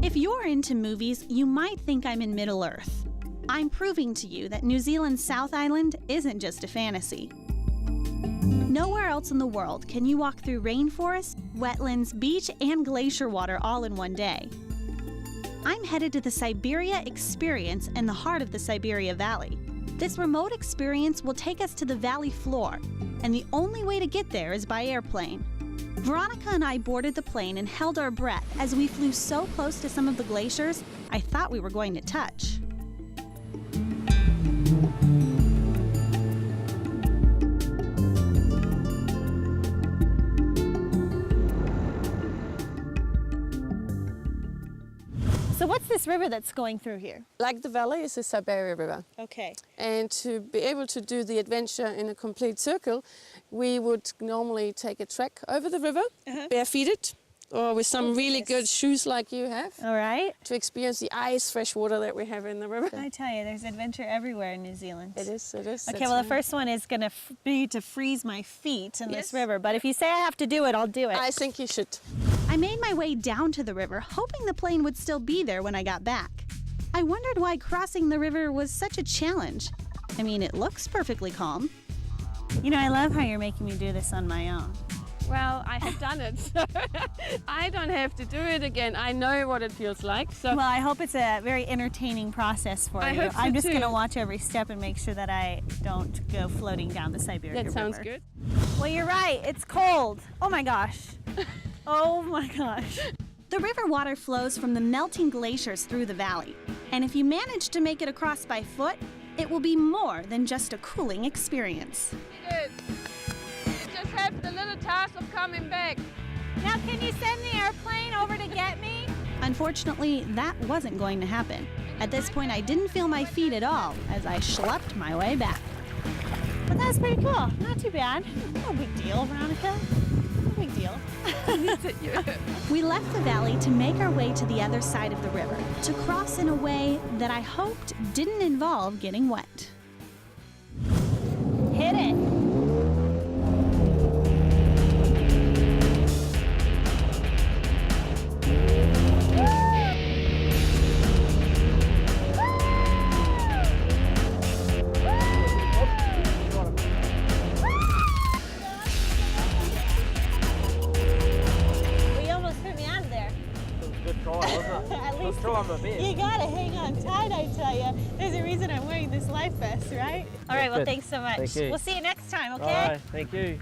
If you're into movies, you might think I'm in Middle-earth. I'm proving to you that New Zealand's South Island isn't just a fantasy. Nowhere else in the world can you walk through rainforest, wetlands, beach, and glacier water all in one day. I'm headed to the Siberia Experience in the heart of the Siberia Valley. This remote experience will take us to the valley floor, and the only way to get there is by airplane. Veronica and I boarded the plane and held our breath as we flew so close to some of the glaciers, I thought we were going to touch. So what's this river that's going through here? Like the valley is the Siberia River. Okay. And to be able to do the adventure in a complete circle, we would normally take a trek over the river, barefooted, or with some really good shoes like you have. All right. To experience the ice, fresh water that we have in the river. I tell you, there's adventure everywhere in New Zealand. It is, it is. Okay, well, the first one is going to be to freeze my feet in this river, but if you say I have to do it, I'll do it. I think you should. I made my way down to the river, hoping the plane would still be there when I got back. I wondered why crossing the river was such a challenge. I mean, it looks perfectly calm. You know, I love how you're making me do this on my own. Well, I have done it, so I don't have to do it again. I know what it feels like. So well, I hope it's a very entertaining process for you. Hope so I'm just too. going to watch every step and make sure that I don't go floating down the Siberia River. That sounds good. Well, you're right. It's cold. Oh my gosh. Oh my gosh. The river water flows from the melting glaciers through the valley. And if you manage to make it across by foot, it will be more than just a cooling experience. Good. You just have the little task of coming back. Now, can you send the airplane over to get me? Unfortunately, that wasn't going to happen. At this point, I didn't feel my feet at all as I schlepped my way back. But that was pretty cool. Not too bad. No big deal, Veronica. No big deal. We left the valley to make our way to the other side of the river, to cross in a way that I hoped didn't involve getting wet. Hit it! You gotta hang on tight, I tell you. There's a reason I'm wearing this life vest, right? All right, well, thanks so much. Thank you. We'll see you next time, okay? All right, thank you.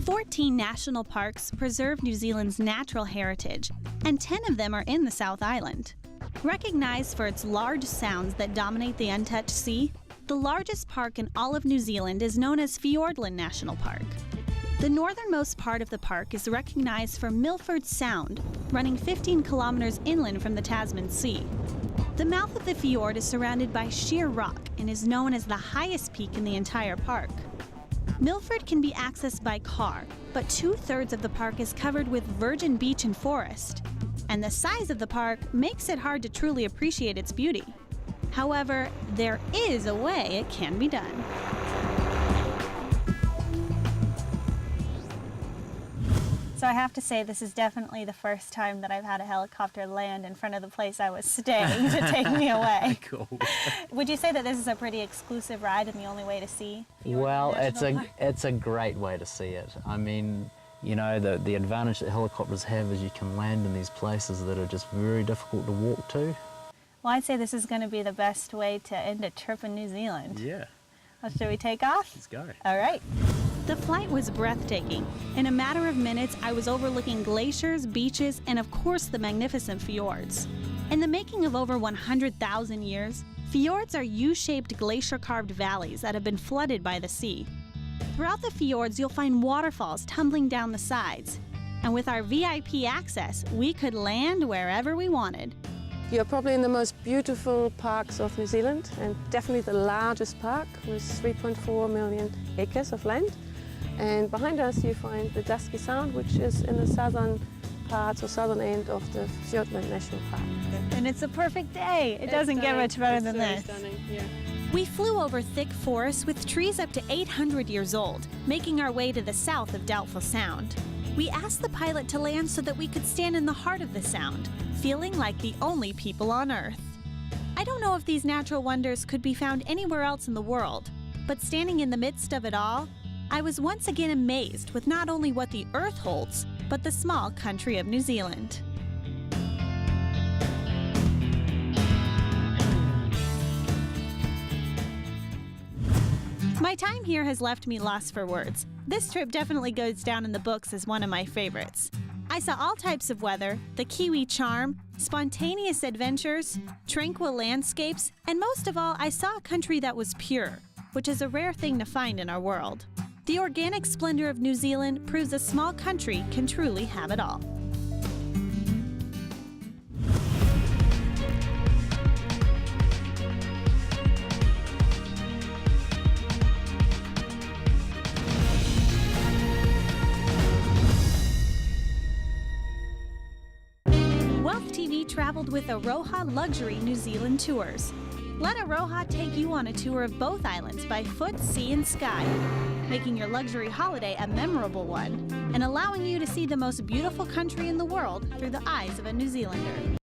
14 national parks preserve New Zealand's natural heritage, and 10 of them are in the South Island. Recognized for its large sounds that dominate the untouched sea, the largest park in all of New Zealand is known as Fiordland National Park. The northernmost part of the park is recognized for Milford Sound, running 15 kilometers inland from the Tasman Sea. The mouth of the fjord is surrounded by sheer rock and is known as the highest peak in the entire park. Milford can be accessed by car, but 2/3 of the park is covered with virgin beach and forest. And the size of the park makes it hard to truly appreciate its beauty. However, there is a way it can be done. So I have to say, this is definitely the first time that I've had a helicopter land in front of the place I was staying to take me away. Cool. Would you say that this is a pretty exclusive ride and the only way to see? Well, it's a great way to see it. I mean, you know, the advantage that helicopters have is you can land in these places that are just very difficult to walk to. Well, I'd say this is going to be the best way to end a trip in New Zealand. Yeah. Well, should we take off? Let's go. All right. The flight was breathtaking. In a matter of minutes, I was overlooking glaciers, beaches, and of course the magnificent fjords. In the making of over 100,000 years, fjords are U-shaped glacier-carved valleys that have been flooded by the sea. Throughout the fjords, you'll find waterfalls tumbling down the sides. And with our VIP access, we could land wherever we wanted. You're probably in the most beautiful parks of New Zealand, and definitely the largest park with 3.4 million acres of land. And behind us you find the Dusky Sound, which is in the southern part or southern end of the Fiordland National Park. And it's a perfect day. It doesn't get much better than this. Stunning, yeah. We flew over thick forests with trees up to 800 years old, making our way to the south of Doubtful Sound. We asked the pilot to land so that we could stand in the heart of the sound, feeling like the only people on Earth. I don't know if these natural wonders could be found anywhere else in the world, but standing in the midst of it all, I was once again amazed with not only what the Earth holds, but the small country of New Zealand. My time here has left me lost for words. This trip definitely goes down in the books as one of my favorites. I saw all types of weather, the Kiwi charm, spontaneous adventures, tranquil landscapes, and most of all, I saw a country that was pure, which is a rare thing to find in our world. The organic splendor of New Zealand proves a small country can truly have it all. Traveled with Aroha Luxury New Zealand Tours. Let Aroha take you on a tour of both islands by foot, sea, and sky, making your luxury holiday a memorable one and allowing you to see the most beautiful country in the world through the eyes of a New Zealander.